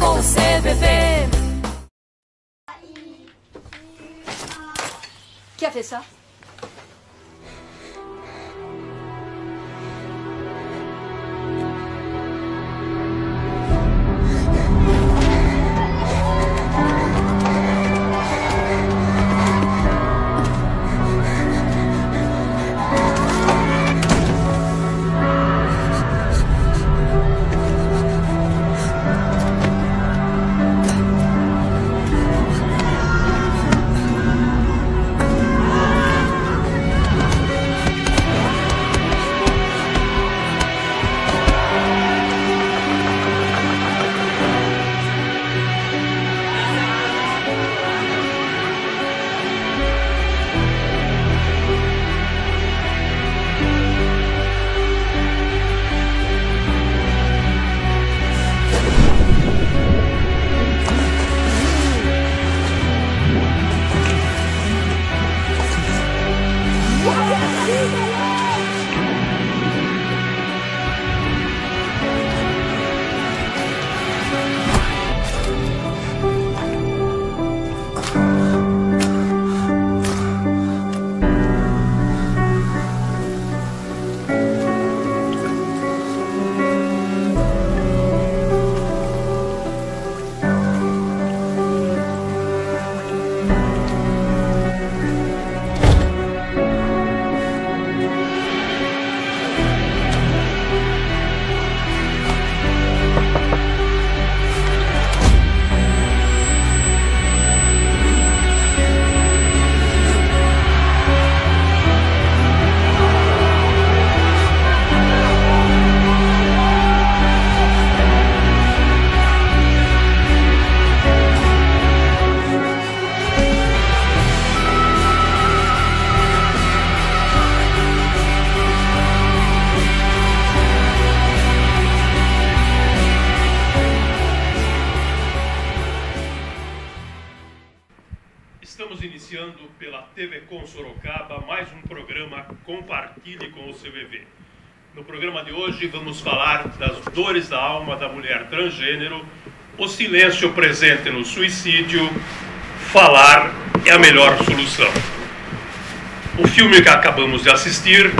com o CVV. Qui a fait ça? Estamos iniciando pela TV Com Sorocaba mais um programa Compartilhe com o CVV. No programa de hoje vamos falar das dores da alma da mulher transgênero, o silêncio presente no suicídio, falar é a melhor solução. O filme que acabamos de assistir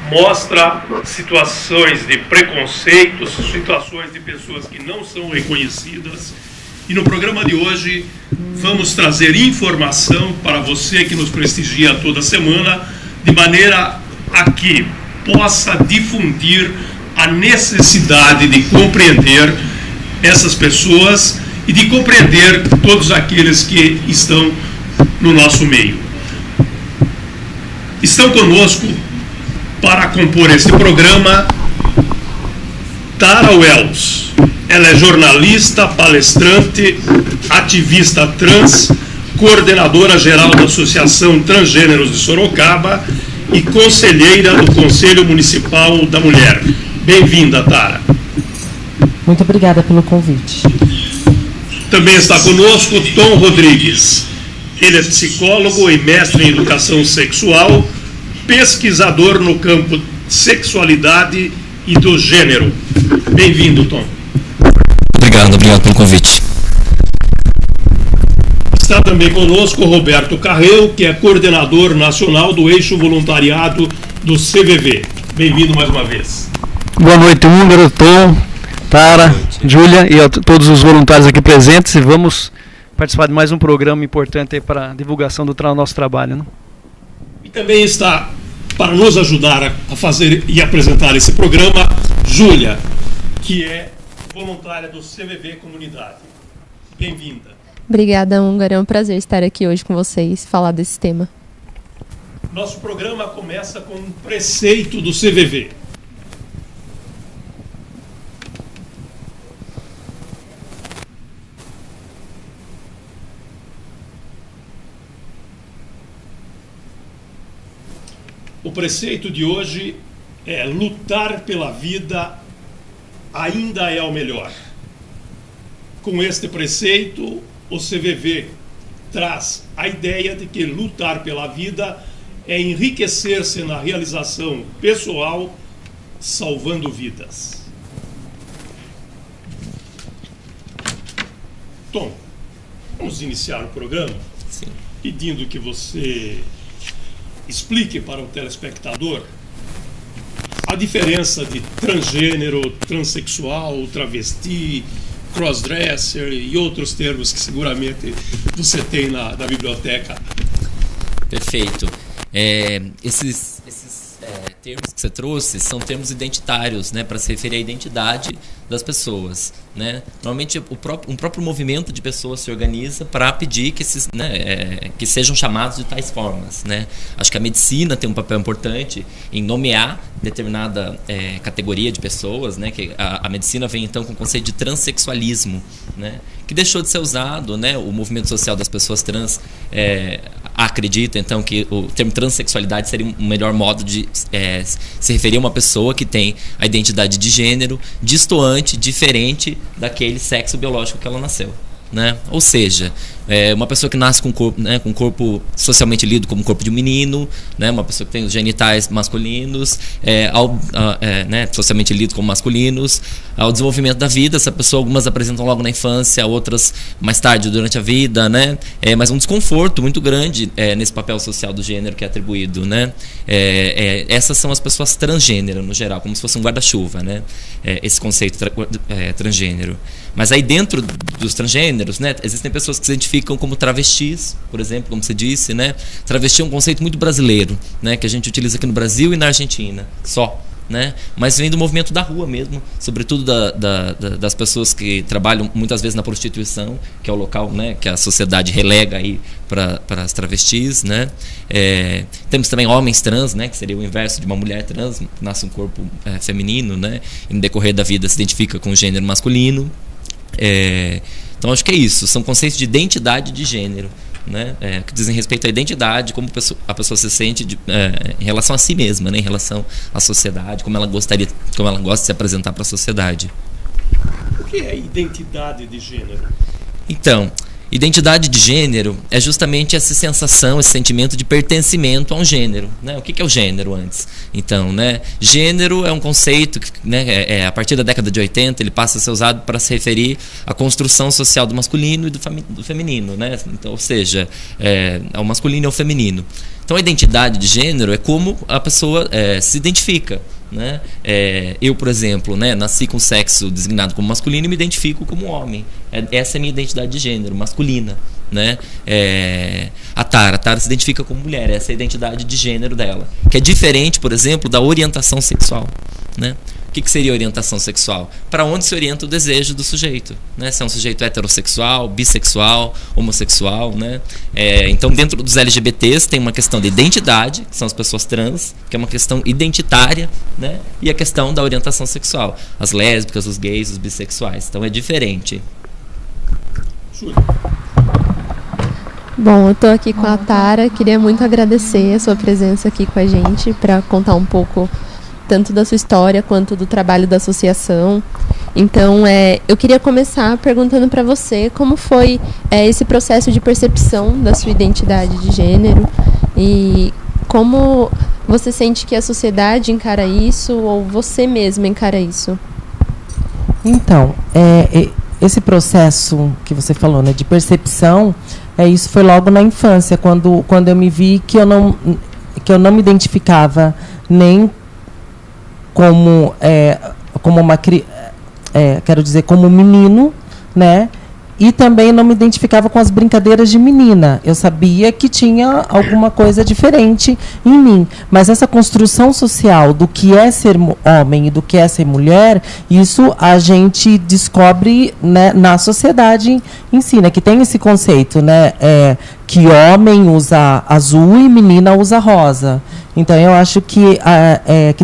mostra situações de preconceitos, situações de pessoas que não são reconhecidas. E no programa de hoje vamos trazer informação para você que nos prestigia toda semana, de maneira a que possa difundir a necessidade de compreender essas pessoas e de compreender todos aqueles que estão no nosso meio. Estão conosco para compor este programa Tara Wells. Ela é jornalista, palestrante, ativista trans, coordenadora geral da Associação Transgêneros de Sorocaba e conselheira do Conselho Municipal da Mulher. Bem-vinda, Tara. Muito obrigada pelo convite. Também está conosco Tom Rodrigues. Ele é psicólogo e mestre em educação sexual, pesquisador no campo de sexualidade e do gênero. Bem-vindo, Tom. Obrigado pelo convite. Está também conosco o Roberto Carreu, que é coordenador nacional do Eixo Voluntariado do CVV. Bem-vindo mais uma vez. Boa noite, Húngaro, Tom, Tara, Júlia e a todos os voluntários aqui presentes. E vamos participar de mais um programa importante para a divulgação do nosso trabalho, né? E também está para nos ajudar a fazer e apresentar esse programa, Júlia, que é voluntária do CVV Comunidade. Bem-vinda. Obrigada, Húngaro. É um prazer estar aqui hoje com vocês e falar desse tema. Nosso programa começa com um preceito do CVV. O preceito de hoje é: lutar pela vida ainda é o melhor. Com este preceito, o CVV traz a ideia de que lutar pela vida é enriquecer-se na realização pessoal, salvando vidas. Tom, vamos iniciar o programa. Sim. Pedindo que você explique para o telespectador a diferença de transgênero, transexual, travesti, crossdresser e outros termos que seguramente você tem na biblioteca. Perfeito. Esses termos que você trouxe são termos identitários, né, para se referir à identidade das pessoas, né? Normalmente um próprio movimento de pessoas se organiza para pedir que que sejam chamados de tais formas, né? Acho que a medicina tem um papel importante em nomear determinada categoria de pessoas, né? Que a medicina vem então com o conceito de transexualismo, né? Que deixou de ser usado, né? O movimento social das pessoas trans acredita então que o termo transexualidade seria um melhor modo de se referir a uma pessoa que tem a identidade de gênero distoante, diferente daquele sexo biológico que ela nasceu, né? Ou seja, uma pessoa que nasce com um corpo socialmente lido como o corpo de um menino, né? Uma pessoa que tem os genitais masculinos, né? Socialmente lido como masculinos. Ao desenvolvimento da vida, essa pessoa, algumas apresentam logo na infância, outras mais tarde durante a vida, né? Mas um desconforto muito grande nesse papel social do gênero que é atribuído, né? Essas são as pessoas transgênero no geral, como se fosse um guarda-chuva, né? Esse conceito transgênero. Mas aí dentro dos transgêneros, né, existem pessoas que se identificam como travestis, por exemplo, como você disse, né? Travesti é um conceito muito brasileiro, né, que a gente utiliza aqui no Brasil e na Argentina, só, né? Mas vem do movimento da rua mesmo, sobretudo das pessoas que trabalham muitas vezes na prostituição, que é o local, né, que a sociedade relega aí para as travestis, né? Temos também homens trans, né, que seria o inverso de uma mulher trans, que nasce um corpo feminino, né, e no decorrer da vida se identifica com o gênero masculino. Então acho que é isso, são conceitos de identidade de gênero, né? Que dizem respeito à identidade, como a pessoa se sente em relação a si mesma, né? Em relação à sociedade, como ela gosta de se apresentar para a sociedade. O que é identidade de gênero? Então, identidade de gênero é justamente essa sensação, esse sentimento de pertencimento a um gênero, né? O que é o gênero antes? Então, né, gênero é um conceito que, né, a partir da década de 80 ele passa a ser usado para se referir à construção social do masculino e do feminino, né? Então, ou seja, ao masculino e ao feminino. Então a identidade de gênero é como a pessoa se identifica, né? Eu, por exemplo, né, nasci com sexo designado como masculino e me identifico como homem. Essa é a minha identidade de gênero, masculina, né? A Tara se identifica como mulher, essa é a identidade de gênero dela, que é diferente, por exemplo, da orientação sexual, né? O que seria orientação sexual? Para onde se orienta o desejo do sujeito, né? Se é um sujeito heterossexual, bissexual, homossexual, né? Então, dentro dos LGBTs tem uma questão de identidade, que são as pessoas trans, que é uma questão identitária, né? E a questão da orientação sexual, as lésbicas, os gays, os bissexuais. Então, é diferente. Bom, eu estou aqui com a Tara, queria muito agradecer a sua presença aqui com a gente para contar um pouco tanto da sua história quanto do trabalho da associação. Então, eu queria começar perguntando para você como foi esse processo de percepção da sua identidade de gênero e como você sente que a sociedade encara isso ou você mesma encara isso. Então, esse processo que você falou, né, de percepção, isso foi logo na infância, quando eu me vi que eu não me identificava nem como uma quero dizer, como menino, né? E também não me identificava com as brincadeiras de menina. Eu sabia que tinha alguma coisa diferente em mim. Mas essa construção social do que é ser homem e do que é ser mulher, isso a gente descobre, né, na sociedade em si, né, que tem esse conceito, né, que homem usa azul e menina usa rosa. Então, eu acho que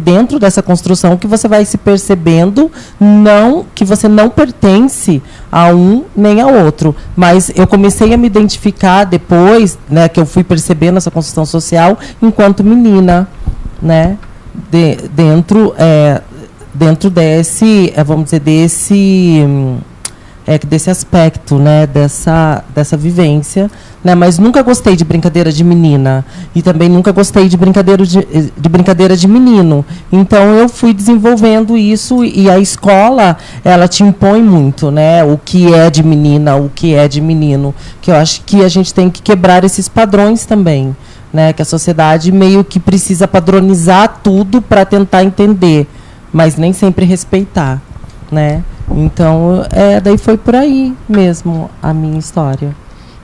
dentro dessa construção que você vai se percebendo que você não pertence a um nem ao outro. Mas eu comecei a me identificar depois, né, que eu fui percebendo essa construção social enquanto menina, né, dentro desse, vamos dizer, desse aspecto, né, dessa vivência né? Mas nunca gostei de brincadeira de menina. E também nunca gostei de brincadeira de menino. Então, eu fui desenvolvendo isso, e a escola, ela te impõe muito, né? O que é de menina, o que é de menino. Que eu acho que a gente tem que quebrar esses padrões também, né? Que a sociedade meio que precisa padronizar tudo para tentar entender, mas nem sempre respeitar, né? Então, daí foi por aí mesmo a minha história.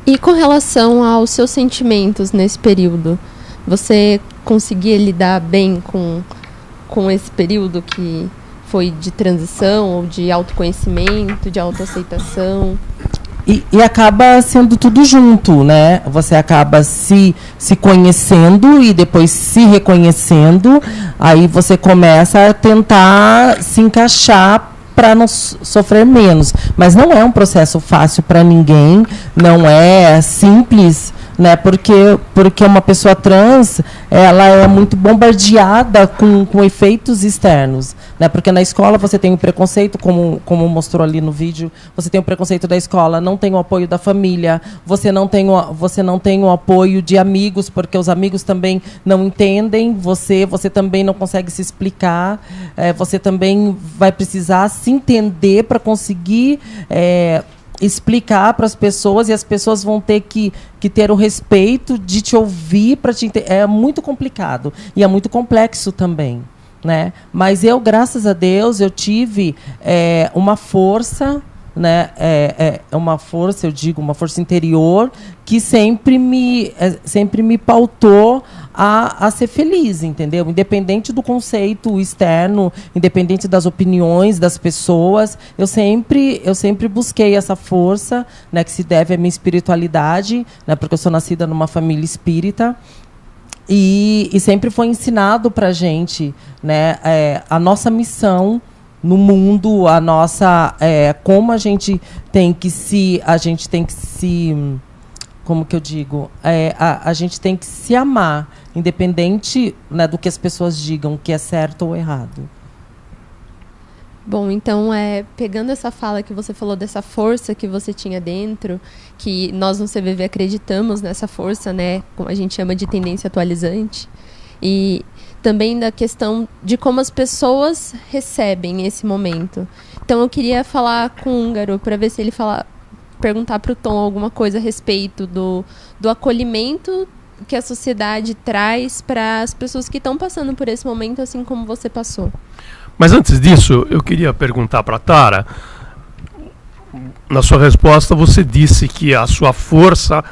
E com relação aos seus sentimentos nesse período, você conseguia lidar bem com esse período que foi de transição, ou de autoconhecimento, de autoaceitação? E acaba sendo tudo junto, né? Você acaba se conhecendo e depois se reconhecendo, aí você começa a tentar se encaixar para não sofrer menos. Mas não é um processo fácil para ninguém, não é simples, né? Porque uma pessoa trans, ela é muito bombardeada com efeitos externos, né? Porque na escola você tem o preconceito, como mostrou ali no vídeo, você tem o preconceito da escola, não tem o apoio da família, você não tem o apoio de amigos, porque os amigos também não entendem você também não consegue se explicar, você também vai precisar se entender para conseguir explicar para as pessoas, e as pessoas vão ter que ter o respeito de te ouvir para te entender. É muito complicado e é muito complexo também, né? Mas eu, graças a Deus, eu tive uma força, né? Uma força, eu digo, uma força interior que sempre me pautou a ser feliz, entendeu? Independente do conceito externo, independente das opiniões das pessoas, eu sempre busquei essa força, né, que se deve à minha espiritualidade, né, porque eu sou nascida numa família espírita. E sempre foi ensinado para a gente, né, a nossa missão no mundo, a nossa como a gente tem que se como que eu digo, a gente tem que se amar, independente, né, do que as pessoas digam que é certo ou errado. Bom, então, pegando essa fala que você falou dessa força que você tinha dentro, que nós no CVV acreditamos nessa força, né, como a gente chama de tendência atualizante, e também da questão de como as pessoas recebem esse momento. Então, eu queria falar com o Húngaro para ver se ele perguntar para o Tom alguma coisa a respeito do acolhimento que a sociedade traz para as pessoas que estão passando por esse momento, assim como você passou. Mas antes disso, eu queria perguntar para a Tara. Na sua resposta, você disse que a sua força,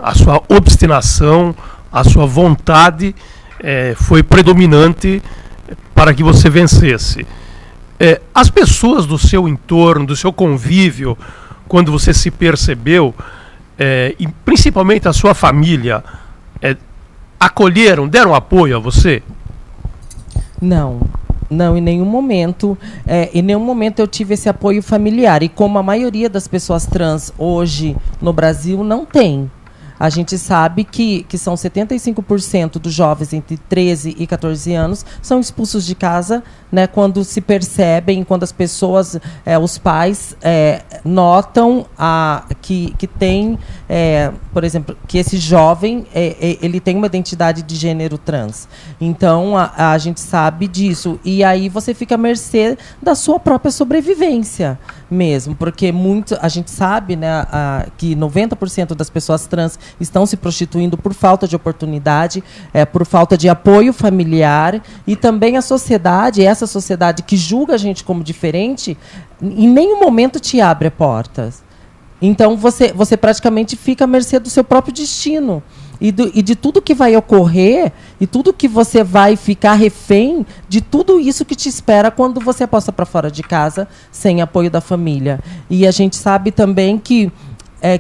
a sua obstinação, a sua vontade foi predominante para que você vencesse. As pessoas do seu entorno, do seu convívio, quando você se percebeu, e principalmente a sua família, acolheram, deram apoio a você? Não, em nenhum momento. Em nenhum momento eu tive esse apoio familiar. E como a maioria das pessoas trans hoje no Brasil não tem. A gente sabe que são 75% dos jovens entre 13 e 14 anos são expulsos de casa, né, quando se percebem, quando as pessoas, os pais, notam que tem, por exemplo, que esse jovem ele tem uma identidade de gênero trans. Então, a gente sabe disso. E aí você fica à mercê da sua própria sobrevivência mesmo, porque a gente sabe, né, que 90% das pessoas trans estão se prostituindo por falta de oportunidade, por falta de apoio familiar, e também a sociedade, essa sociedade que julga a gente como diferente, em nenhum momento te abre portas. Então você praticamente fica à mercê do seu próprio destino. E de tudo que vai ocorrer, e tudo que você vai ficar refém de tudo isso que te espera quando você posta para fora de casa sem apoio da família. E a gente sabe também que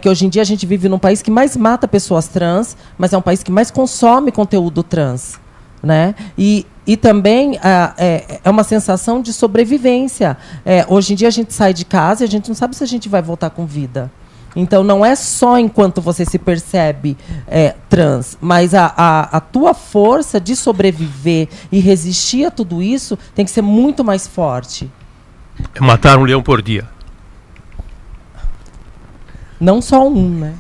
hoje em dia a gente vive num país que mais mata pessoas trans, mas é um país que mais consome conteúdo trans, né? E também é uma sensação de sobrevivência. Hoje em dia a gente sai de casa e a gente não sabe se a gente vai voltar com vida. Então, não é só enquanto você se percebe trans, mas a tua força de sobreviver e resistir a tudo isso tem que ser muito mais forte. É matar um leão por dia. Não só um, né?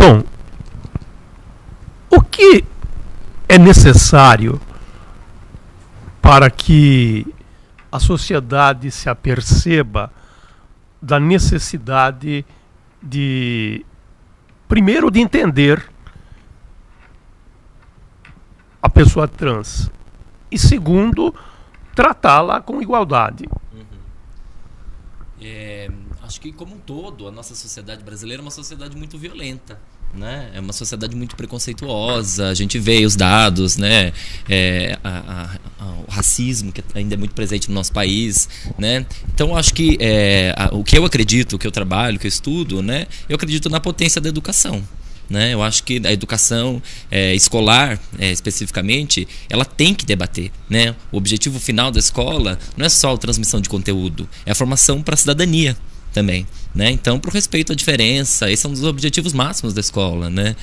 Tom, o que é necessário para que a sociedade se aperceba da necessidade de, primeiro, de entender a pessoa trans e, segundo, tratá-la com igualdade? Acho que, como um todo, a nossa sociedade brasileira é uma sociedade muito violenta, né? É uma sociedade muito preconceituosa. A gente vê os dados, né? O racismo que ainda é muito presente no nosso país, né? Então, acho que o que eu acredito, o que eu trabalho, o que eu estudo, né? Eu acredito na potência da educação. Né? Eu acho que a educação escolar, especificamente, ela tem que debater, né? O objetivo final da escola não é só a transmissão de conteúdo, é a formação para a cidadania também, né? Então, para o respeito à diferença, esse é um dos objetivos máximos da escola, né?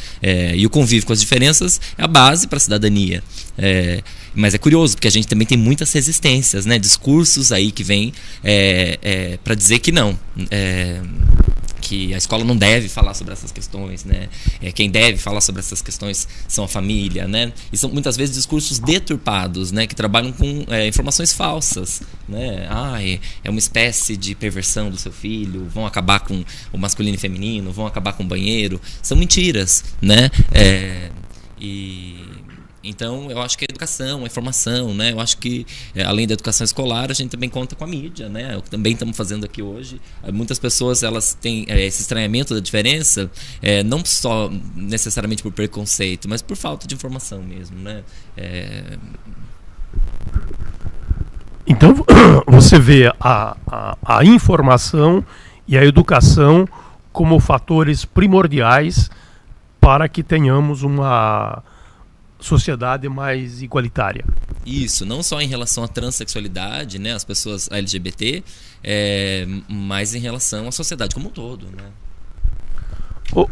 E o convívio com as diferenças é a base para a cidadania. Mas é curioso, porque a gente também tem muitas resistências, né? Discursos aí que vêm para dizer que não, que a escola não deve falar sobre essas questões, né? Quem deve falar sobre essas questões são a família, né? E são muitas vezes discursos deturpados, né? Que trabalham com informações falsas, né? É uma espécie de perversão do seu filho, vão acabar com o masculino e feminino, vão acabar com o banheiro. São mentiras, né? Então, eu acho que a educação, a informação, né? Eu acho que, além da educação escolar, a gente também conta com a mídia, né? O que também estamos fazendo aqui hoje. Muitas pessoas, elas têm esse estranhamento da diferença, não só necessariamente por preconceito, mas por falta de informação mesmo, né? Então, você vê a informação e a educação como fatores primordiais para que tenhamos uma sociedade mais igualitária. Isso, não só em relação à transexualidade, né, as pessoas LGBT, mas em relação à sociedade como um todo, né?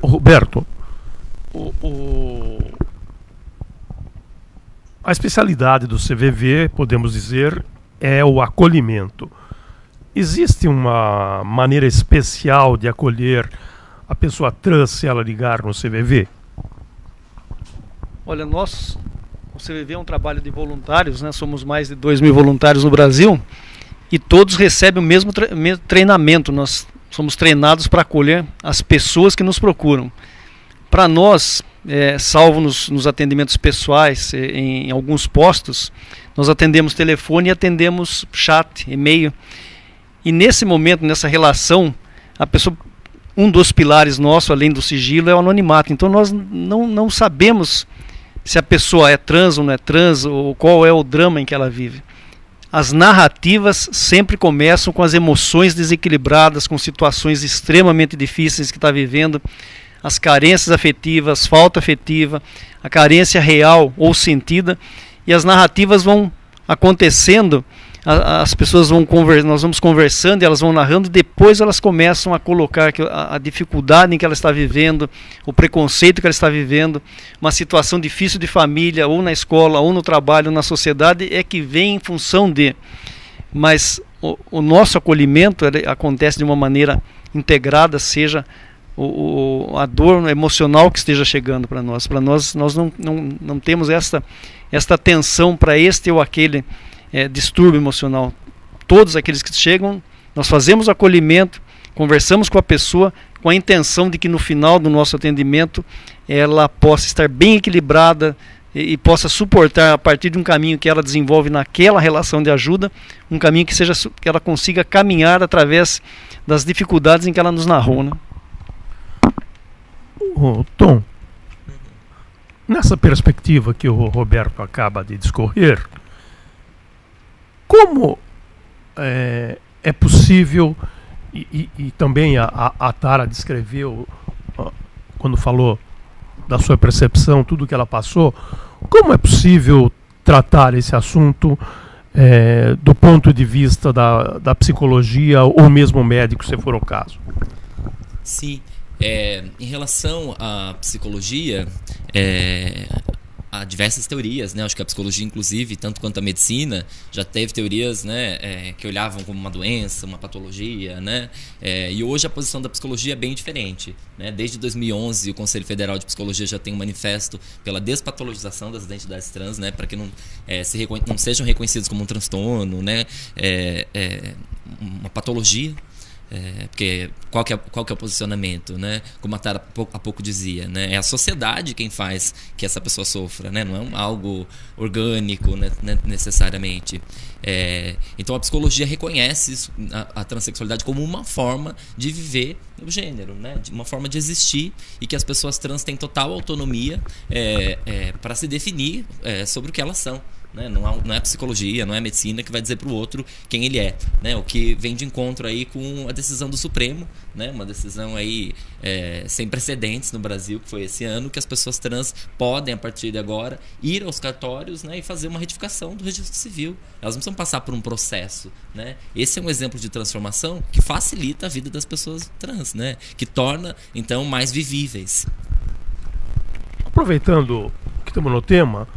Roberto, a especialidade do CVV, podemos dizer, é o acolhimento. Existe uma maneira especial de acolher a pessoa trans se ela ligar no CVV? Olha, o CVV é um trabalho de voluntários, né? Somos mais de 2.000 voluntários no Brasil e todos recebem o mesmo treinamento. Nós somos treinados para acolher as pessoas que nos procuram. Para nós, salvo nos atendimentos pessoais, em alguns postos, nós atendemos telefone e atendemos chat, e-mail. E nesse momento, nessa relação, a pessoa, um dos pilares nosso, além do sigilo, é o anonimato. Então nós não sabemos se a pessoa é trans ou não é trans, ou qual é o drama em que ela vive. As narrativas sempre começam com as emoções desequilibradas, com situações extremamente difíceis que está vivendo, as carências afetivas, falta afetiva, a carência real ou sentida, e as narrativas vão acontecendo, as pessoas vão nós vamos conversando e elas vão narrando, e depois elas começam a colocar a dificuldade em que ela está vivendo, o preconceito que ela está vivendo, uma situação difícil de família, ou na escola, ou no trabalho, ou na sociedade, é que vem em função de. Mas o nosso acolhimento acontece de uma maneira integrada, seja a dor emocional que esteja chegando para nós. Para nós não temos esta atenção para este ou aquele distúrbio emocional. Todos aqueles que chegam, nós fazemos o acolhimento, conversamos com a pessoa com a intenção de que no final do nosso atendimento ela possa estar bem equilibrada e possa suportar, a partir de um caminho que ela desenvolve naquela relação de ajuda, um caminho que ela consiga caminhar através das dificuldades em que ela nos narrou, né? Tom, nessa perspectiva que o Roberto acaba de discorrer, como é possível, e também a Tara descreveu, quando falou da sua percepção, tudo que ela passou, como é possível tratar esse assunto do ponto de vista da psicologia ou mesmo médico, se for o caso? Sim. Em relação à psicologia, há diversas teorias, né? Acho que a psicologia, inclusive, tanto quanto a medicina, já teve teorias, né, que olhavam como uma doença, uma patologia, né? E hoje a posição da psicologia é bem diferente, né? Desde 2011, o Conselho Federal de Psicologia já tem um manifesto pela despatologização das identidades trans, né? Para que não sejam reconhecidos como um transtorno, né? Uma patologia. Porque qual que é o posicionamento, né? Como a Tara há pouco dizia, né? É a sociedade quem faz que essa pessoa sofra, né? Não é algo orgânico, né? Necessariamente. Então a psicologia reconhece isso, a transexualidade como uma forma de viver o gênero, né? Uma forma de existir, e que as pessoas trans têm total autonomia para se definir sobre o que elas são. Né? Não é a psicologia, não é a medicina que vai dizer para o outro quem ele é, né? O que vem de encontro aí com a decisão do Supremo, né? Uma decisão aí sem precedentes no Brasil, que foi esse ano, que as pessoas trans podem, a partir de agora, ir aos cartórios, né? E fazer uma retificação do registro civil. Elas não precisam passar por um processo, né? Esse é um exemplo de transformação que facilita a vida das pessoas trans, né? Que torna, então, mais vivíveis. Aproveitando que estamos no tema,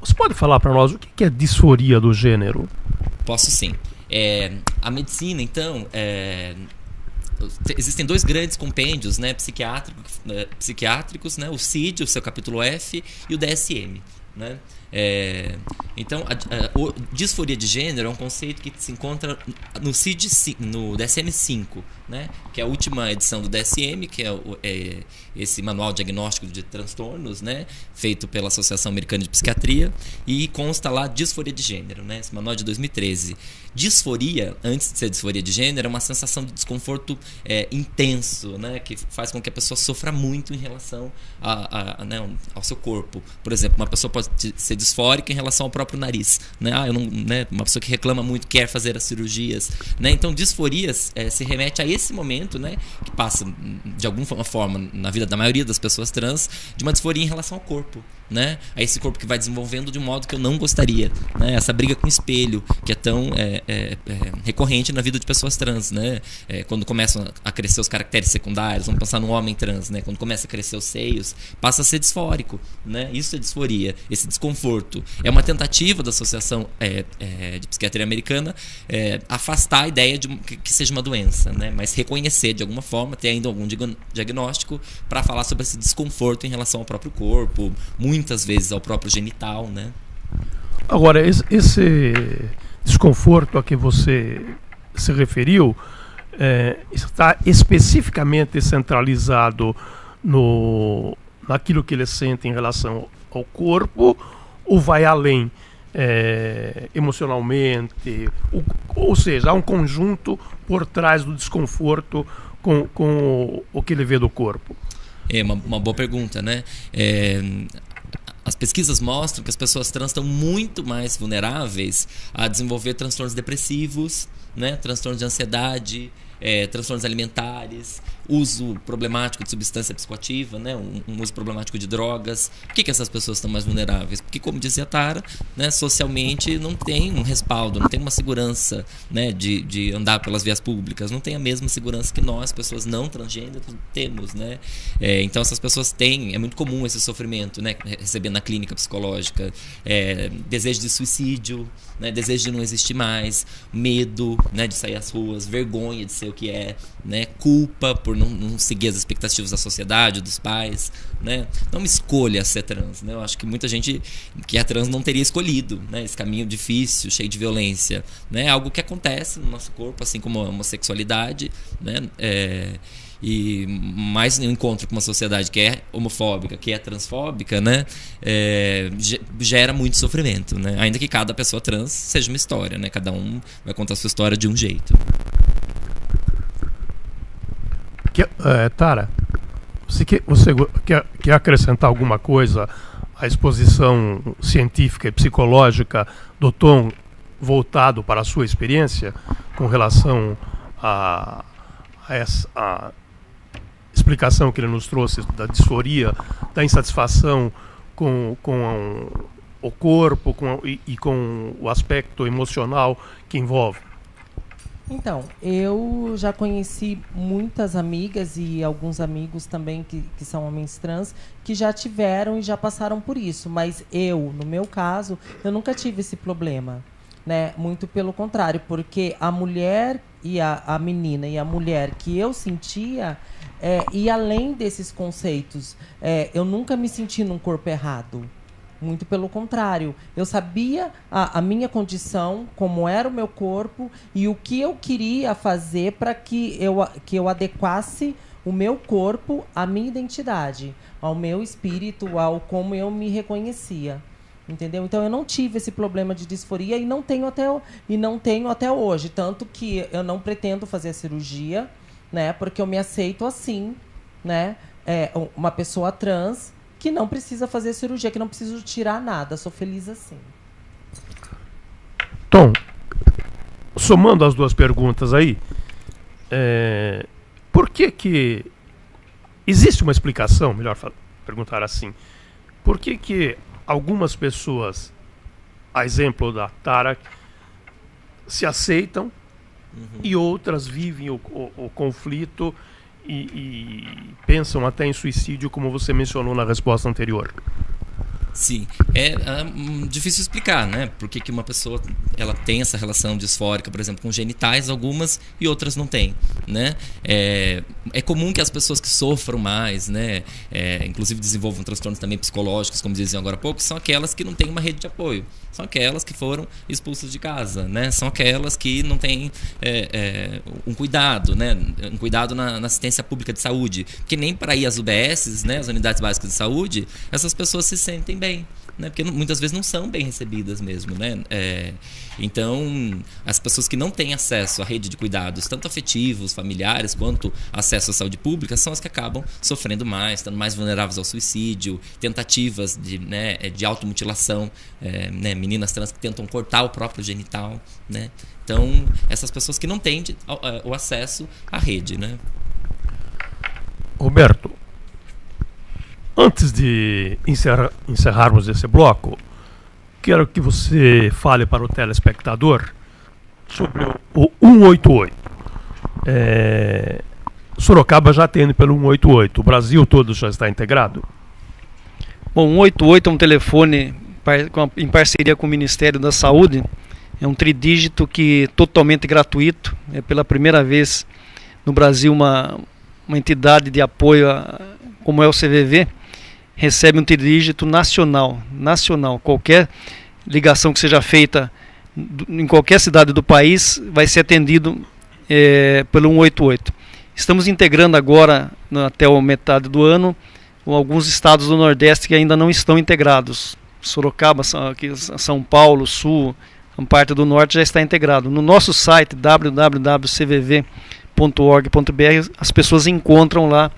você pode falar para nós o que é disforia do gênero? Posso sim. A medicina, então, existem dois grandes compêndios, né, psiquiátricos, né, o CID, o seu capítulo F, e o DSM. Né? Então, disforia de gênero é um conceito que se encontra no DSM-5, né? Que é a última edição do DSM, que é esse manual diagnóstico de transtornos, né? Feito pela Associação Americana de Psiquiatria, e consta lá disforia de gênero, né? Esse manual é de 2013. Disforia, antes de ser disforia de gênero, é uma sensação de desconforto intenso, né? Que faz com que a pessoa sofra muito em relação né, ao seu corpo. Por exemplo, uma pessoa pode ser disfórica em relação ao próprio nariz, né? Né? Uma pessoa que reclama muito, quer fazer as cirurgias, né? Então, disforias se remete a esse momento, né? Que passa de alguma forma na vida da maioria das pessoas trans, de uma disforia em relação ao corpo, né? A esse corpo que vai desenvolvendo de um modo que eu não gostaria, né? Essa briga com o espelho, que é tão recorrente na vida de pessoas trans, né? Quando começam a crescer os caracteres secundários, vamos pensar no homem trans, né? Quando começa a crescer os seios, passa a ser disfórico, né? Isso é disforia, esse desconforto. É uma tentativa da Associação de Psiquiatria Americana afastar a ideia de que seja uma doença, né? Mas reconhecer de alguma forma, ter ainda algum diagnóstico para falar sobre esse desconforto em relação ao próprio corpo, muitas vezes ao próprio genital, né? Agora, esse desconforto a que você se referiu está especificamente centralizado naquilo que ele sente em relação ao corpo, ou vai além emocionalmente, ou seja, há um conjunto por trás do desconforto com o que ele vê do corpo? É uma boa pergunta, né? As pesquisas mostram que as pessoas trans estão muito mais vulneráveis a desenvolver transtornos depressivos, né? Transtornos de ansiedade, transtornos alimentares, uso problemático de substância psicoativa, né? Um uso problemático de drogas. Por que essas pessoas estão mais vulneráveis? Porque, como dizia a Tara, né, socialmente não tem um respaldo, não tem uma segurança, né, de andar pelas vias públicas, não tem a mesma segurança que nós, pessoas não transgêneras, temos, né? Então essas pessoas têm, é muito comum esse sofrimento, né, receber na clínica psicológica, desejo de suicídio, né, desejo de não existir mais, medo, né, de sair às ruas, vergonha de ser o que é, né, culpa por não seguir as expectativas da sociedade, dos pais, né? Não uma escolha ser trans, né? Eu acho que muita gente que é trans não teria escolhido, né, esse caminho difícil, cheio de violência, né? Algo que acontece no nosso corpo, assim como a homossexualidade, né? E mais um encontro com uma sociedade que é homofóbica, que é transfóbica, né? Gera muito sofrimento, né? Ainda que cada pessoa trans seja uma história, né? Cada um vai contar a sua história de um jeito. Tara, você quer acrescentar alguma coisa à exposição científica e psicológica do Tom, voltado para a sua experiência com relação a essa explicação que ele nos trouxe da disforia, da insatisfação com o corpo e com o aspecto emocional que envolve? Então, eu já conheci muitas amigas e alguns amigos também que são homens trans que já tiveram e já passaram por isso. Mas eu, no meu caso, eu nunca tive esse problema, né? Muito pelo contrário, porque a mulher e a menina e a mulher que eu sentia, e além desses conceitos, eu nunca me senti num corpo errado. Muito pelo contrário. Eu sabia a minha condição, como era o meu corpo e o que eu queria fazer para que eu adequasse o meu corpo à minha identidade, ao meu espírito, ao como eu me reconhecia. Entendeu? Então eu não tive esse problema de disforia e não tenho até hoje. Tanto que eu não pretendo fazer a cirurgia, né? Porque eu me aceito assim, né? Uma pessoa trans que não precisa fazer cirurgia, que não preciso tirar nada. Sou feliz assim. Tom, somando as duas perguntas aí, por que existe uma explicação, melhor perguntar assim, por que algumas pessoas, a exemplo da Tara, se aceitam e outras vivem o conflito e pensam até em suicídio, como você mencionou na resposta anterior? Sim, é difícil explicar, né? Por que uma pessoa ela tem essa relação disfórica, por exemplo, com genitais, algumas e outras não têm, né? É comum que as pessoas que sofram mais, né? Inclusive desenvolvam transtornos também psicológicos, como diziam agora há pouco, são aquelas que não têm uma rede de apoio, são aquelas que foram expulsas de casa, né? São aquelas que não têm um cuidado, né? Um cuidado na assistência pública de saúde, porque nem para ir às UBSs, né? As unidades básicas de saúde, essas pessoas se sentem bem, né? Porque muitas vezes não são bem recebidas mesmo, né? Então, as pessoas que não têm acesso à rede de cuidados, tanto afetivos, familiares, quanto acesso à saúde pública, são as que acabam sofrendo mais, estando mais vulneráveis ao suicídio, tentativas de automutilação, né? Meninas trans que tentam cortar o próprio genital, né? Então, essas pessoas que não têm o acesso à rede, né? Roberto, antes de encerrarmos esse bloco, quero que você fale para o telespectador sobre o 188. Sorocaba já atende pelo 188, o Brasil todo já está integrado? Bom, 188 é um telefone em parceria com o Ministério da Saúde, é um tridígito que é totalmente gratuito, é pela primeira vez no Brasil uma entidade de apoio como é o CVV, recebe um tridígito nacional. Qualquer ligação que seja feita em qualquer cidade do país vai ser atendido pelo 188. Estamos integrando agora, até a metade do ano, alguns estados do Nordeste que ainda não estão integrados. Sorocaba, São Paulo, Sul, uma parte do Norte já está integrado. No nosso site www.cvv.org.br as pessoas encontram lá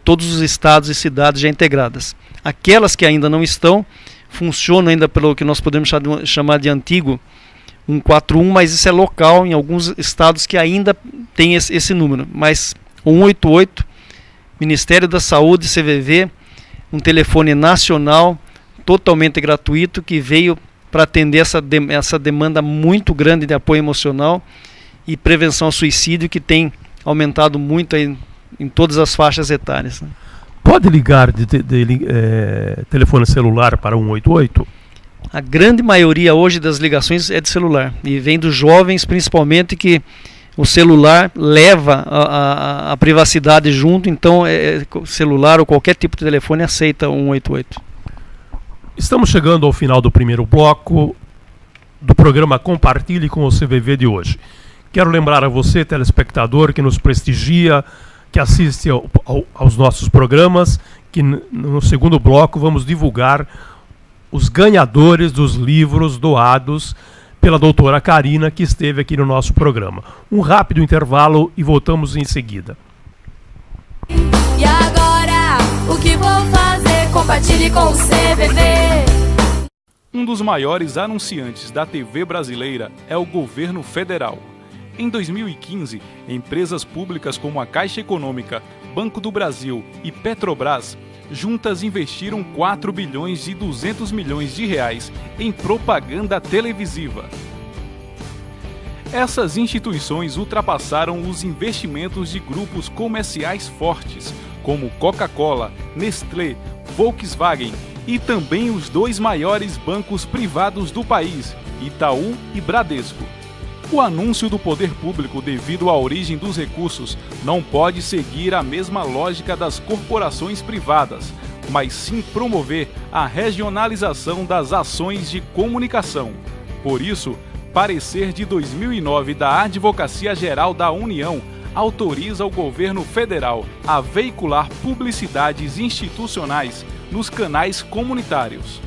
todos os estados e cidades já integradas. Aquelas que ainda não estão, funcionam ainda pelo que nós podemos chamar de antigo 141, mas isso é local em alguns estados que ainda tem esse número. Mas o 188, Ministério da Saúde, CVV, um telefone nacional, totalmente gratuito, que veio para atender essa demanda muito grande de apoio emocional e prevenção ao suicídio, que tem aumentado muito aí em todas as faixas etárias, né? Pode ligar de telefone celular para 188? A grande maioria hoje das ligações é de celular e vem dos jovens, principalmente, que o celular leva a privacidade junto, então celular ou qualquer tipo de telefone aceita 188. Estamos chegando ao final do primeiro bloco do programa Compartilhe com o CVV de hoje. Quero lembrar a você, telespectador, que nos prestigia, que assiste aos nossos programas, que no segundo bloco vamos divulgar os ganhadores dos livros doados pela doutora Karina, que esteve aqui no nosso programa. Um rápido intervalo e voltamos em seguida. E agora, o que vou fazer? Compartilhe com o CVV. Um dos maiores anunciantes da TV brasileira é o governo federal. Em 2015, empresas públicas como a Caixa Econômica, Banco do Brasil e Petrobras juntas investiram 4 bilhões e 200 milhões de reais em propaganda televisiva. Essas instituições ultrapassaram os investimentos de grupos comerciais fortes, como Coca-Cola, Nestlé, Volkswagen e também os 2 maiores bancos privados do país, Itaú e Bradesco. O anúncio do poder público devido à origem dos recursos não pode seguir a mesma lógica das corporações privadas, mas sim promover a regionalização das ações de comunicação. Por isso, parecer de 2009 da Advocacia Geral da União autoriza o governo federal a veicular publicidades institucionais nos canais comunitários.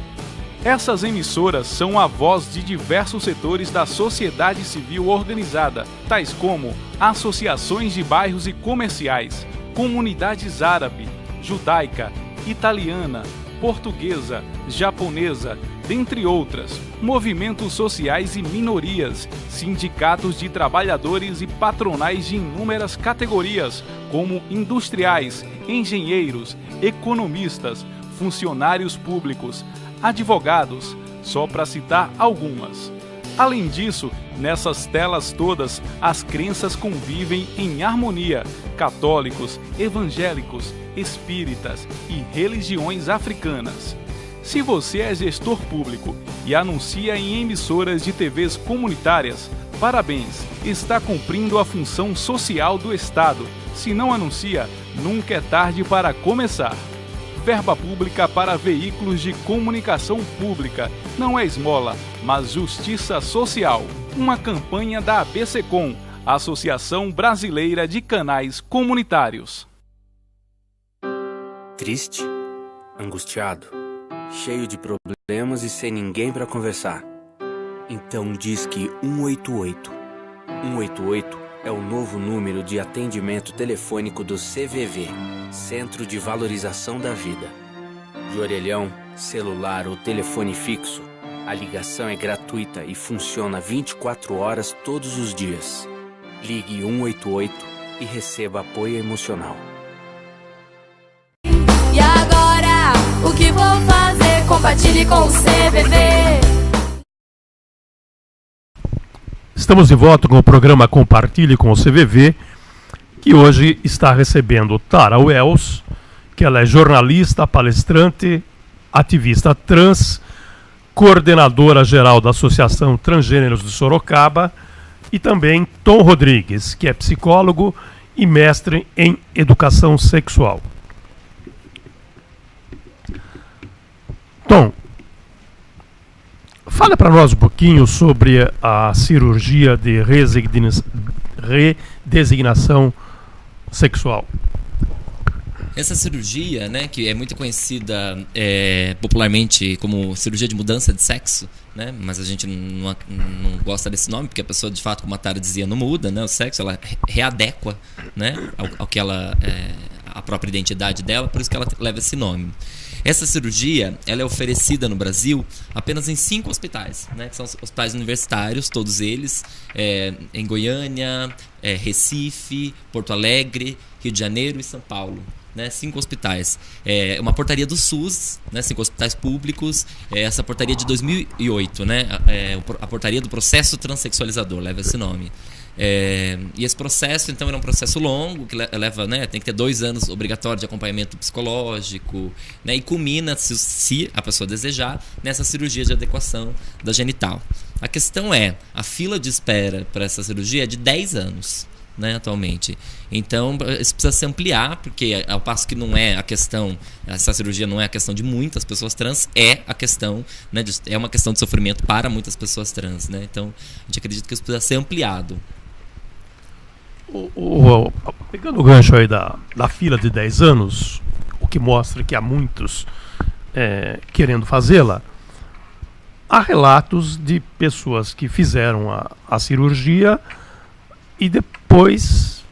Essas emissoras são a voz de diversos setores da sociedade civil organizada, tais como associações de bairros e comerciais, comunidades árabe, judaica, italiana, portuguesa, japonesa, dentre outras, movimentos sociais e minorias, sindicatos de trabalhadores e patronais de inúmeras categorias, como industriais, engenheiros, economistas, funcionários públicos, advogados, só para citar algumas. Além disso, nessas telas todas, as crenças convivem em harmonia: católicos, evangélicos, espíritas e religiões africanas. Se você é gestor público e anuncia em emissoras de TVs comunitárias, parabéns, está cumprindo a função social do Estado. Se não anuncia, nunca é tarde para começar. Verba pública para veículos de comunicação pública não é esmola, mas justiça social. Uma campanha da ABCCom, Associação Brasileira de Canais Comunitários. Triste, angustiado, cheio de problemas e sem ninguém para conversar. Então disque 188. 188 é o novo número de atendimento telefônico do CVV, Centro de Valorização da Vida. De orelhão, celular ou telefone fixo, a ligação é gratuita e funciona 24 horas todos os dias. Ligue 188 e receba apoio emocional. E agora, o que vou fazer? Compartilhe com o CVV. Estamos de volta com o programa Compartilhe com o CVV, que hoje está recebendo Tara Wells, que ela é jornalista, palestrante, ativista trans, coordenadora geral da Associação Transgêneros de Sorocaba, e também Tom Rodrigues, que é psicólogo e mestre em educação sexual. Tom, fala para nós um pouquinho sobre a cirurgia de redesignação sexual. Essa cirurgia, né, que é muito conhecida popularmente como cirurgia de mudança de sexo, né, mas a gente não gosta desse nome, porque a pessoa, de fato, como a Tara dizia, não muda, né, o sexo, ela readequa, né, ao que ela, a própria identidade dela, por isso que ela leva esse nome. Essa cirurgia, ela é oferecida no Brasil apenas em 5 hospitais, né, que são hospitais universitários, todos eles, em Goiânia, Recife, Porto Alegre, Rio de Janeiro e São Paulo. Né, 5 hospitais. Uma portaria do SUS, né, 5 hospitais públicos. Essa portaria de 2008, né, a portaria do processo transexualizador, leva esse nome. E esse processo, então, era um processo longo, que leva, né, tem que ter 2 anos obrigatório de acompanhamento psicológico, né, e culmina, se a pessoa desejar, nessa cirurgia de adequação da genital. A questão é, a fila de espera para essa cirurgia é de 10 anos. Né, atualmente. Então, isso precisa se ampliar, porque ao passo que não é a questão, essa cirurgia não é a questão de muitas pessoas trans, é a questão, né, é uma questão de sofrimento para muitas pessoas trans, né? Então, a gente acredita que isso precisa ser ampliado. Pegando o gancho aí da fila de 10 anos, o que mostra que há muitos querendo fazê-la, há relatos de pessoas que fizeram a cirurgia e depois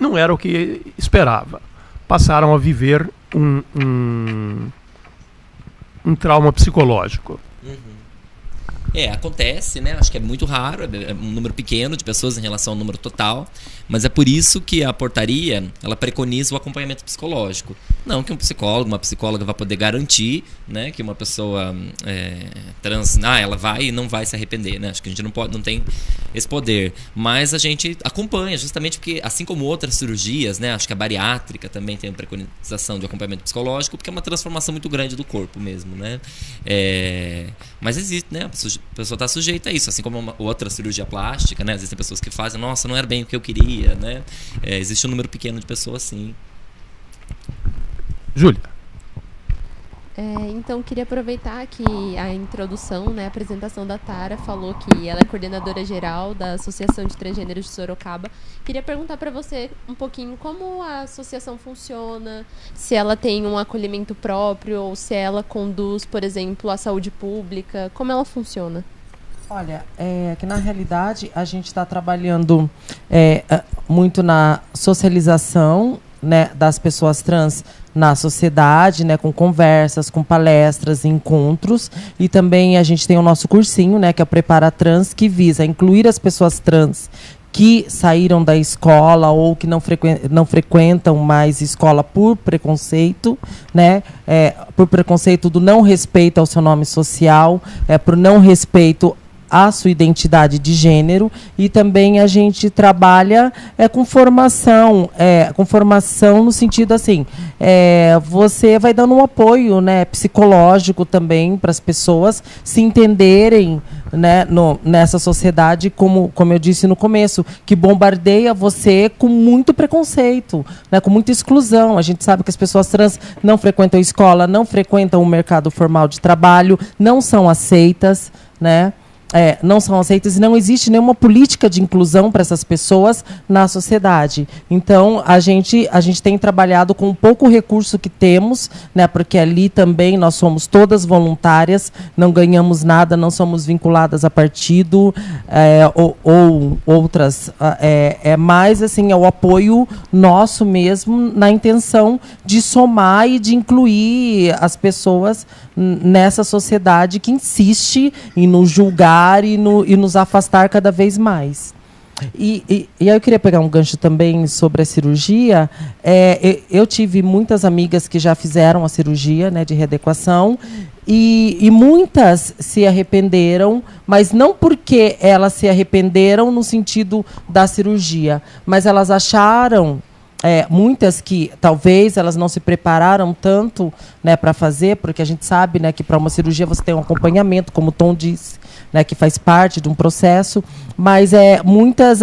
não era o que esperava. Passaram a viver um trauma psicológico. Acontece, né? Acho que é muito raro, é um número pequeno de pessoas em relação ao número total, Mas é por isso que a portaria, ela preconiza o acompanhamento psicológico. Não que um psicólogo, uma psicóloga vai poder garantir, né, que uma pessoa trans, ela vai e não vai se arrepender, né? Acho que a gente não tem esse poder. Mas a gente acompanha, justamente porque, assim como outras cirurgias, né, acho que a bariátrica também tem uma preconização de acompanhamento psicológico, porque é uma transformação muito grande do corpo mesmo, né? Mas existe, né? A pessoa está sujeita a isso, assim como uma outra cirurgia plástica, né? Existem pessoas que fazem, nossa, não era bem o que eu queria, né? Existe um número pequeno de pessoas, sim. Júlia. Então, queria aproveitar que a introdução, né, a apresentação da Tara falou que ela é coordenadora geral da Associação de Transgêneros de Sorocaba. Queria perguntar para você um pouquinho como a associação funciona, se ela tem um acolhimento próprio ou se ela conduz, por exemplo, a saúde pública, como ela funciona? Olha, que na realidade a gente está trabalhando muito na socialização, né, das pessoas trans na sociedade, né, com conversas, com palestras, encontros, e também a gente tem o nosso cursinho, né, que é o Prepara Trans, que visa incluir as pessoas trans que saíram da escola ou que não frequentam mais escola por preconceito, né, por preconceito do não respeito ao seu nome social, por não respeito a sua identidade de gênero, e também a gente trabalha com formação no sentido assim, você vai dando um apoio, né, psicológico também para as pessoas se entenderem, né, nessa sociedade, como eu disse no começo, que bombardeia você com muito preconceito, né, com muita exclusão. A gente sabe que as pessoas trans não frequentam escola, não frequentam o mercado formal de trabalho, não são aceitas, né? Não são aceitas e não existe nenhuma política de inclusão para essas pessoas na sociedade. Então, a gente tem trabalhado com o pouco recurso que temos, né, porque ali também nós somos todas voluntárias, não ganhamos nada, não somos vinculadas a partido ou outras. Mais assim, é o apoio nosso mesmo na intenção de somar e de incluir as pessoas nessa sociedade que insiste em nos julgar e nos afastar cada vez mais. E aí eu queria pegar um gancho também sobre a cirurgia. Eu tive muitas amigas que já fizeram a cirurgia, né, de readequação, e muitas se arrependeram, mas não porque elas se arrependeram no sentido da cirurgia, mas elas acharam... muitas que talvez elas não se prepararam tanto, né, para fazer, porque a gente sabe, né, que para uma cirurgia você tem um acompanhamento, como o Tom disse, né, que faz parte de um processo, mas muitas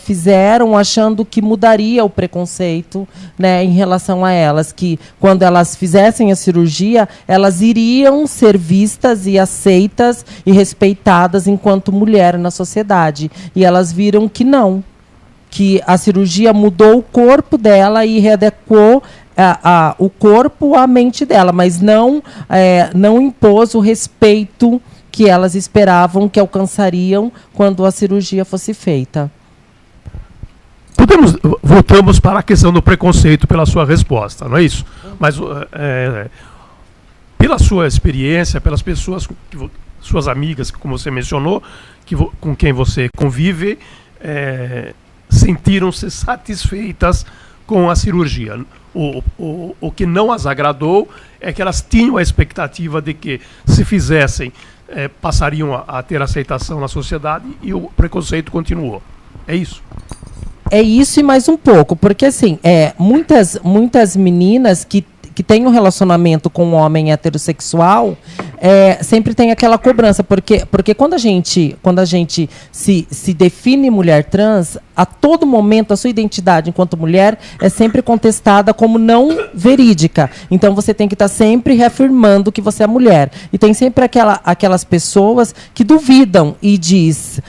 fizeram achando que mudaria o preconceito, né, em relação a elas, que quando elas fizessem a cirurgia, elas iriam ser vistas e aceitas e respeitadas enquanto mulher na sociedade, e elas viram que não, que a cirurgia mudou o corpo dela e readequou o corpo à mente dela, mas não impôs o respeito que elas esperavam que alcançariam quando a cirurgia fosse feita. Voltamos para a questão do preconceito pela sua resposta, não é isso? Mas pela sua experiência, pelas pessoas, suas amigas, como você mencionou, com quem você convive, sentiram-se satisfeitas com a cirurgia. O que não as agradou é que elas tinham a expectativa de que, se fizessem, passariam a ter aceitação na sociedade, e o preconceito continuou. É isso? É isso e mais um pouco, porque assim, muitas meninas que têm um relacionamento com um homem heterossexual, sempre tem aquela cobrança, porque quando a gente se define mulher trans, a todo momento a sua identidade enquanto mulher é sempre contestada como não verídica. Então você tem que estar sempre reafirmando que você é mulher. E tem sempre aquelas pessoas que duvidam e diz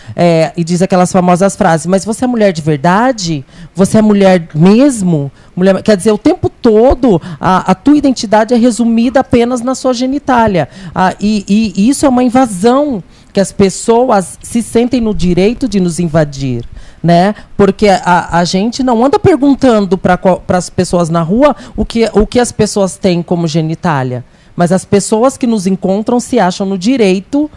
aquelas famosas frases: mas você é mulher de verdade? Você é mulher mesmo? Mulher, quer dizer, o tempo todo a tua identidade é resumida apenas na sua genitália. E isso é uma invasão, que as pessoas se sentem no direito de nos invadir, né? Porque a gente não anda perguntando para as pessoas na rua o que as pessoas têm como genitália, mas as pessoas que nos encontram se acham no direito,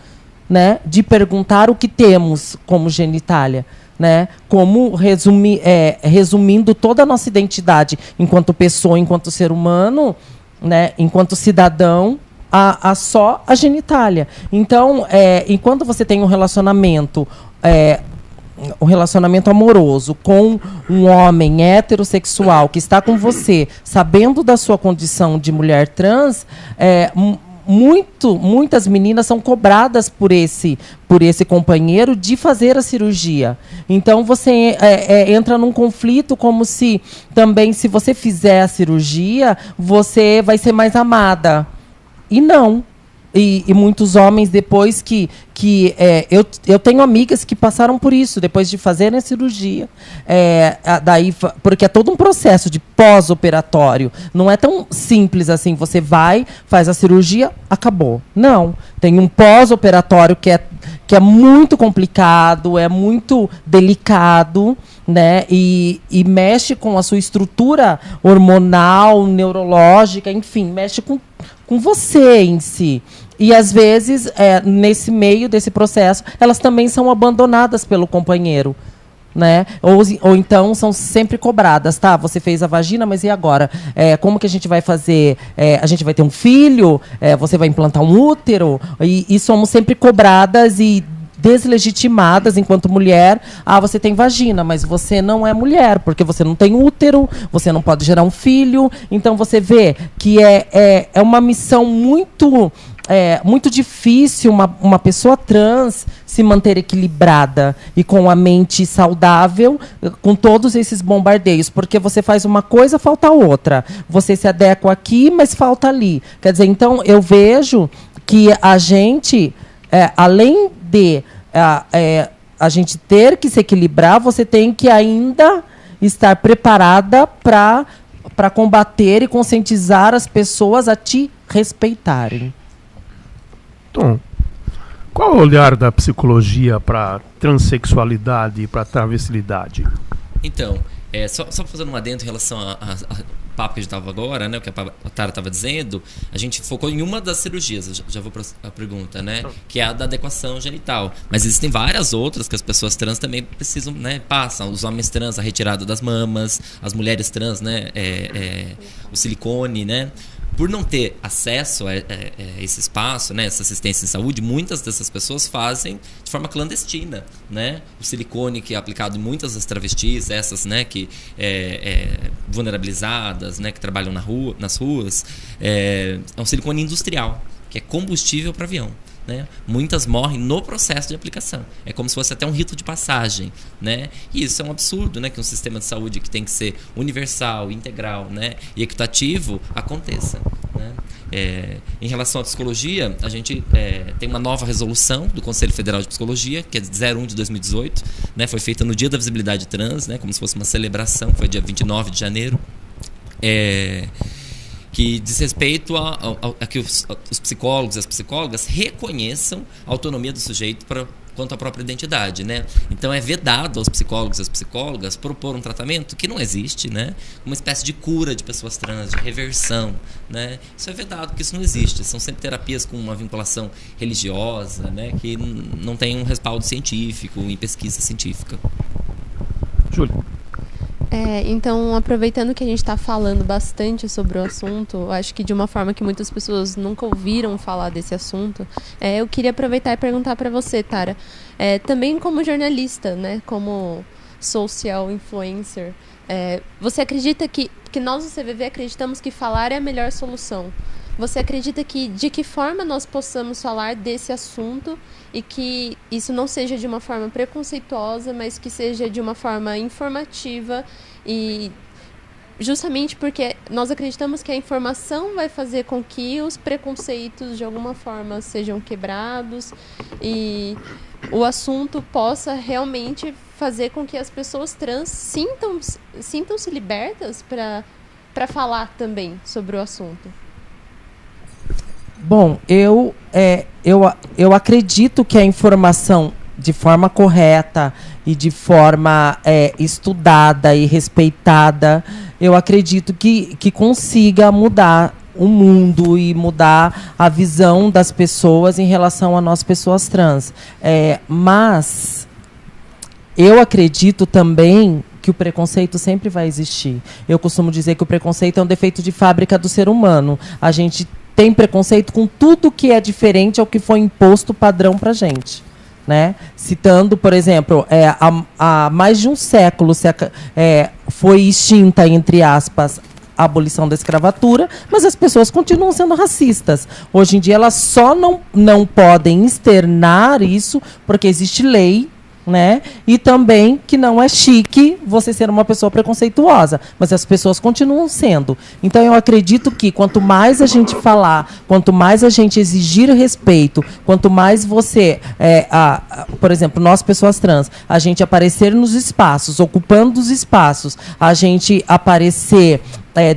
né, de perguntar o que temos como genitália, né? Como resumindo toda a nossa identidade enquanto pessoa, enquanto ser humano, né? Enquanto cidadão, a só a genitália. Então, enquanto você tem um relacionamento amoroso com um homem heterossexual que está com você, sabendo da sua condição de mulher trans, muitas meninas são cobradas por esse companheiro de fazer a cirurgia. Então você entra num conflito como se também, se você fizer a cirurgia, você vai ser mais amada. E não. E muitos homens, depois eu tenho amigas que passaram por isso, depois de fazerem a cirurgia. Porque é todo um processo de pós-operatório. Não é tão simples assim, você vai, faz a cirurgia, acabou. Não. Tem um pós-operatório que é muito complicado, é muito delicado, né? E mexe com a sua estrutura hormonal, neurológica, enfim, mexe com você em si. E, às vezes, nesse meio desse processo, elas também são abandonadas pelo companheiro, né? Ou então são sempre cobradas, tá? Você fez a vagina, mas e agora? Como que a gente vai fazer? A gente vai ter um filho? Você vai implantar um útero? E somos sempre cobradas e deslegitimadas enquanto mulher. Você tem vagina, mas você não é mulher, porque você não tem útero, você não pode gerar um filho. Então você vê que é uma missão muito difícil uma pessoa trans se manter equilibrada e com a mente saudável com todos esses bombardeios, porque você faz uma coisa, falta outra. Você se adequa aqui, mas falta ali. Quer dizer, então eu vejo que a gente, além de a gente ter que se equilibrar, você tem que ainda estar preparada para combater e conscientizar as pessoas a te respeitarem. Tom, qual é o olhar da psicologia para transexualidade e para travestilidade? Então, só fazendo um adendo em relação a papo que a gente estava agora, né, o que a Tara estava dizendo, a gente focou em uma das cirurgias, já vou para a pergunta, né, que é a da adequação genital. Mas existem várias outras que as pessoas trans também precisam, né, passam. Os homens trans, a retirada das mamas, as mulheres trans, né, o silicone, né. Por não ter acesso a esse espaço, né, essa assistência em saúde, muitas dessas pessoas fazem de forma clandestina, né? O silicone que é aplicado em muitas das travestis, essas, né, que vulnerabilizadas, né, que trabalham nas ruas, é um silicone industrial, que é combustível para avião. Né? Muitas morrem no processo de aplicação. É como se fosse até um rito de passagem, né? E isso é um absurdo, né? Que um sistema de saúde que tem que ser universal, integral, né? E equitativo aconteça, né? Em relação à psicologia, a gente tem uma nova resolução do Conselho Federal de Psicologia, que é 01 de 2018, né? Foi feita no Dia da Visibilidade Trans, né? Como se fosse uma celebração, foi dia 29 de janeiro. Que diz respeito a que os psicólogos e as psicólogas reconheçam a autonomia do sujeito quanto à própria identidade, né? Então é vedado aos psicólogos e às psicólogas propor um tratamento que não existe, né? Uma espécie de cura de pessoas trans, de reversão, né? Isso é vedado, porque isso não existe. São sempre terapias com uma vinculação religiosa, né? Que não tem um respaldo científico, em pesquisa científica. Júlia. Então, aproveitando que a gente está falando bastante sobre o assunto, acho que de uma forma que muitas pessoas nunca ouviram falar desse assunto, eu queria aproveitar e perguntar para você, Tara, também como jornalista, né, como social influencer, você acredita que nós do CVV acreditamos que falar é a melhor solução? Você acredita que de que forma nós possamos falar desse assunto e que isso não seja de uma forma preconceituosa, mas que seja de uma forma informativa, e justamente porque nós acreditamos que a informação vai fazer com que os preconceitos de alguma forma sejam quebrados e o assunto possa realmente fazer com que as pessoas trans sintam-se libertas para falar também sobre o assunto? Bom, eu acredito que a informação de forma correta e de forma estudada e respeitada, eu acredito que consiga mudar o mundo e mudar a visão das pessoas em relação a nós, pessoas trans. Mas eu acredito também que o preconceito sempre vai existir. Eu costumo dizer que o preconceito é um defeito de fábrica do ser humano. A gente tem preconceito com tudo que é diferente ao que foi imposto padrão para a gente. Né? Citando, por exemplo, há mais de um século foi extinta, entre aspas, a abolição da escravatura, mas as pessoas continuam sendo racistas. Hoje em dia elas só não podem externar isso porque existe lei, né? E também que não é chique você ser uma pessoa preconceituosa, mas as pessoas continuam sendo. Então eu acredito que quanto mais a gente falar, quanto mais a gente exigir respeito, quanto mais você, por exemplo, nós pessoas trans, a gente aparecer nos espaços, ocupando os espaços, a gente aparecer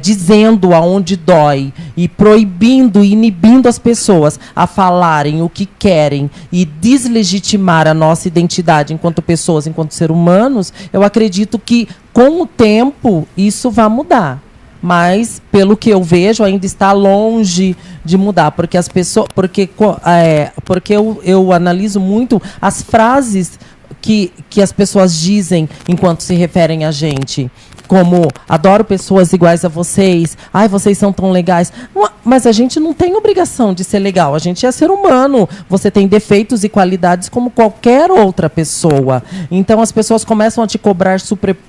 dizendo aonde dói e proibindo e inibindo as pessoas a falarem o que querem e deslegitimar a nossa identidade enquanto pessoas, enquanto seres humanos, eu acredito que com o tempo isso vai mudar. Mas, pelo que eu vejo, ainda está longe de mudar, porque as pessoas, porque eu analiso muito as frases que as pessoas dizem enquanto se referem a gente. Como, adoro pessoas iguais a vocês, ai, vocês são tão legais. Mas a gente não tem obrigação de ser legal, a gente é ser humano. Você tem defeitos e qualidades como qualquer outra pessoa. Então as pessoas começam a te cobrar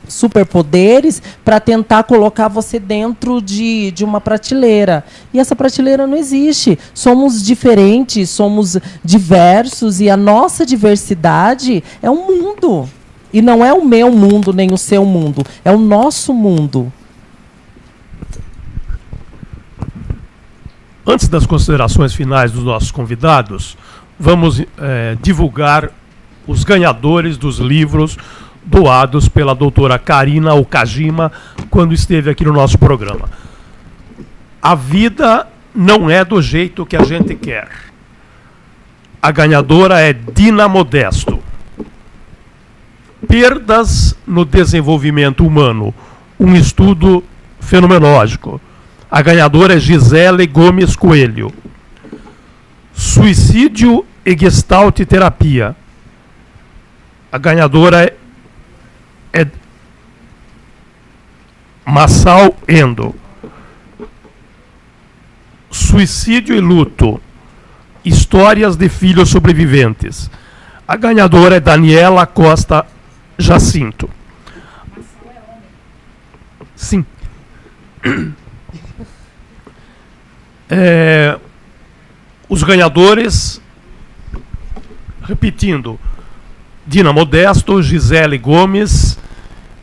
superpoderes para tentar colocar você dentro de uma prateleira. E essa prateleira não existe. Somos diferentes, somos diversos, e a nossa diversidade é um mundo. E não é o meu mundo, nem o seu mundo. É o nosso mundo. Antes das considerações finais dos nossos convidados, vamos divulgar os ganhadores dos livros doados pela doutora Karina Okajima quando esteve aqui no nosso programa. A vida não é do jeito que a gente quer. A ganhadora é Dina Modesto. Perdas no desenvolvimento humano, um estudo fenomenológico. A ganhadora é Gisele Gomes Coelho. Suicídio e Gestalt Terapia. A ganhadora é Massal Endo. Suicídio e luto. Histórias de filhos sobreviventes. A ganhadora é Daniela Costa Jacinto. Sim. Os ganhadores, repetindo, Dina Modesto, Gisele Gomes,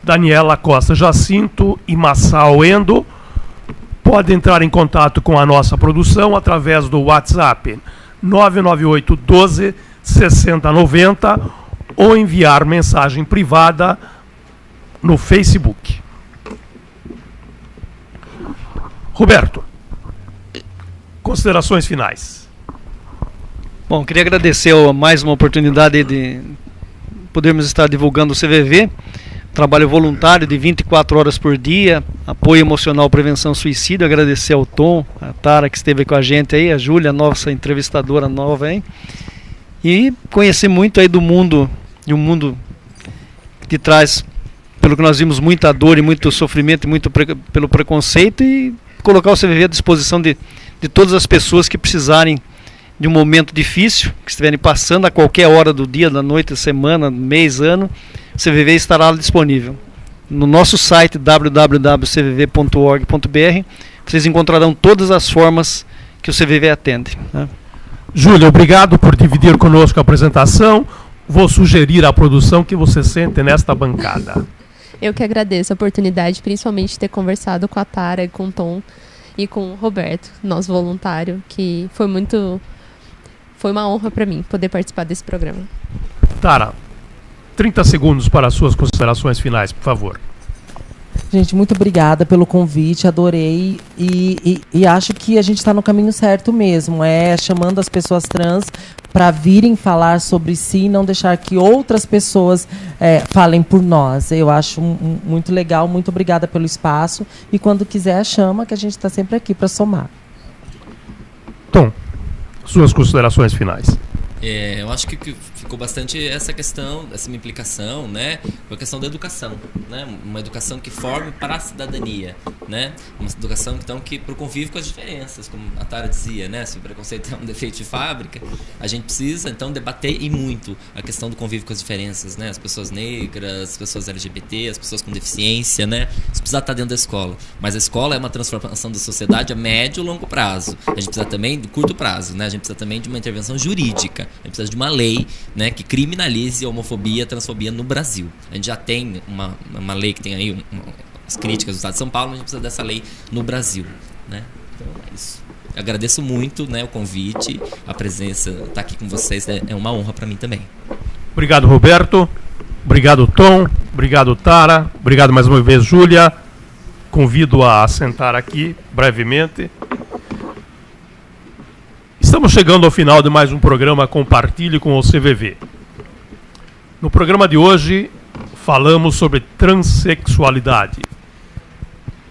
Daniela Costa Jacinto e Massal Endo. Pode entrar em contato com a nossa produção através do WhatsApp 998 12 6090 ou enviar mensagem privada no Facebook. Roberto, considerações finais. Bom, queria agradecer mais uma oportunidade de podermos estar divulgando o CVV, trabalho voluntário de 24 horas por dia, apoio emocional, prevenção ao suicídio. Agradecer ao Tom, a Tara que esteve com a gente aí, a Júlia, nossa entrevistadora nova aí, e conhecer muito aí do mundo, de um mundo que traz, pelo que nós vimos, muita dor e muito sofrimento e muito pelo preconceito, e colocar o CVV à disposição de todas as pessoas que precisarem de um momento difícil, que estiverem passando a qualquer hora do dia, da noite, da semana, mês, ano. O CVV estará disponível. No nosso site www.cvv.org.br vocês encontrarão todas as formas que o CVV atende, né? Júlia, obrigado por dividir conosco a apresentação. Vou sugerir à produção que você sente nesta bancada. Eu que agradeço a oportunidade, principalmente de ter conversado com a Tara, com o Tom e com o Roberto, nosso voluntário, que foi uma honra para mim poder participar desse programa. Tara, 30 segundos para as suas considerações finais, por favor. Gente, muito obrigada pelo convite, adorei e acho que a gente está no caminho certo mesmo, chamando as pessoas trans para virem falar sobre si e não deixar que outras pessoas falem por nós. Eu acho muito legal, muito obrigada pelo espaço, e quando quiser chama, que a gente está sempre aqui para somar. Tom, suas considerações finais. Eu acho que ficou bastante essa questão, essa minha implicação, né, com a questão da educação, né, uma educação que forme para a cidadania, né, uma educação então que para o convívio com as diferenças, como a Tara dizia, né, se o preconceito é um defeito de fábrica, a gente precisa então debater e muito a questão do convívio com as diferenças, né, as pessoas negras, as pessoas LGBT, as pessoas com deficiência, né, isso precisa estar dentro da escola, mas a escola é uma transformação da sociedade a médio e longo prazo, a gente precisa também do curto prazo, né, a gente precisa também de uma intervenção jurídica. A gente precisa de uma lei, né, que criminalize a homofobia e a transfobia no Brasil. A gente já tem uma lei que tem aí as críticas do Estado de São Paulo, mas a gente precisa dessa lei no Brasil, né? Então é isso. Eu agradeço muito, né, o convite, a presença, estar aqui com vocês é uma honra para mim também. Obrigado, Roberto. Obrigado, Tom. Obrigado, Tara. Obrigado mais uma vez, Júlia. Convido a sentar aqui brevemente. Estamos chegando ao final de mais um programa Compartilhe com o CVV. No programa de hoje, falamos sobre transexualidade,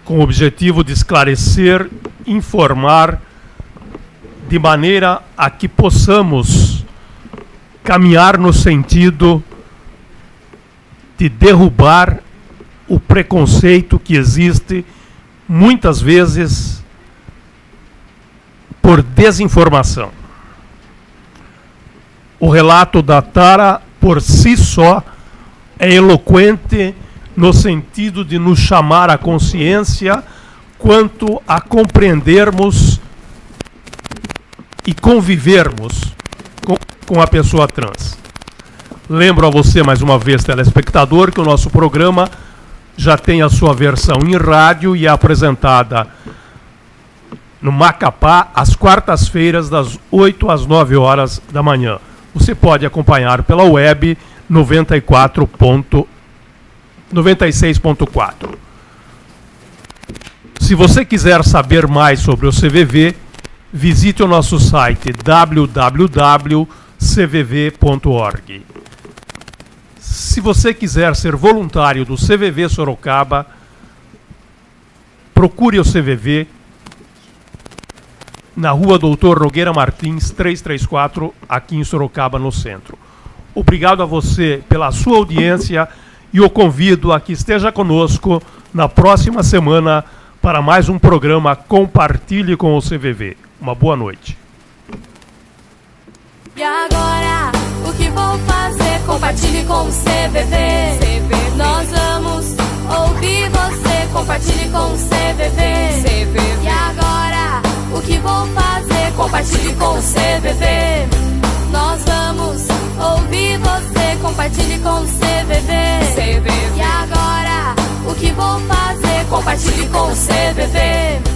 com o objetivo de esclarecer, informar, de maneira a que possamos caminhar no sentido de derrubar o preconceito que existe, muitas vezes, por desinformação. O relato da Tara, por si só, é eloquente no sentido de nos chamar à consciência quanto a compreendermos e convivermos com a pessoa trans. Lembro a você, mais uma vez, telespectador, que o nosso programa já tem a sua versão em rádio e é apresentada no Macapá, às quartas-feiras, das 8 às 9 horas da manhã. Você pode acompanhar pela web 96.4. Se você quiser saber mais sobre o CVV, visite o nosso site www.cvv.org. Se você quiser ser voluntário do CVV Sorocaba, procure o CVV na rua Doutor Nogueira Martins, 334, aqui em Sorocaba, no centro. Obrigado a você pela sua audiência e o convido a que esteja conosco na próxima semana para mais um programa Compartilhe com o CVV. Uma boa noite. E agora, o que vou fazer? Compartilhe com o CVV. Nós vamos ouvir você. Compartilhe com o CVV. E agora, o que vou fazer? Compartilhe com o CVV. Nós vamos ouvir você. Compartilhe com o CVV. E agora, o que vou fazer? Compartilhe com o CVV.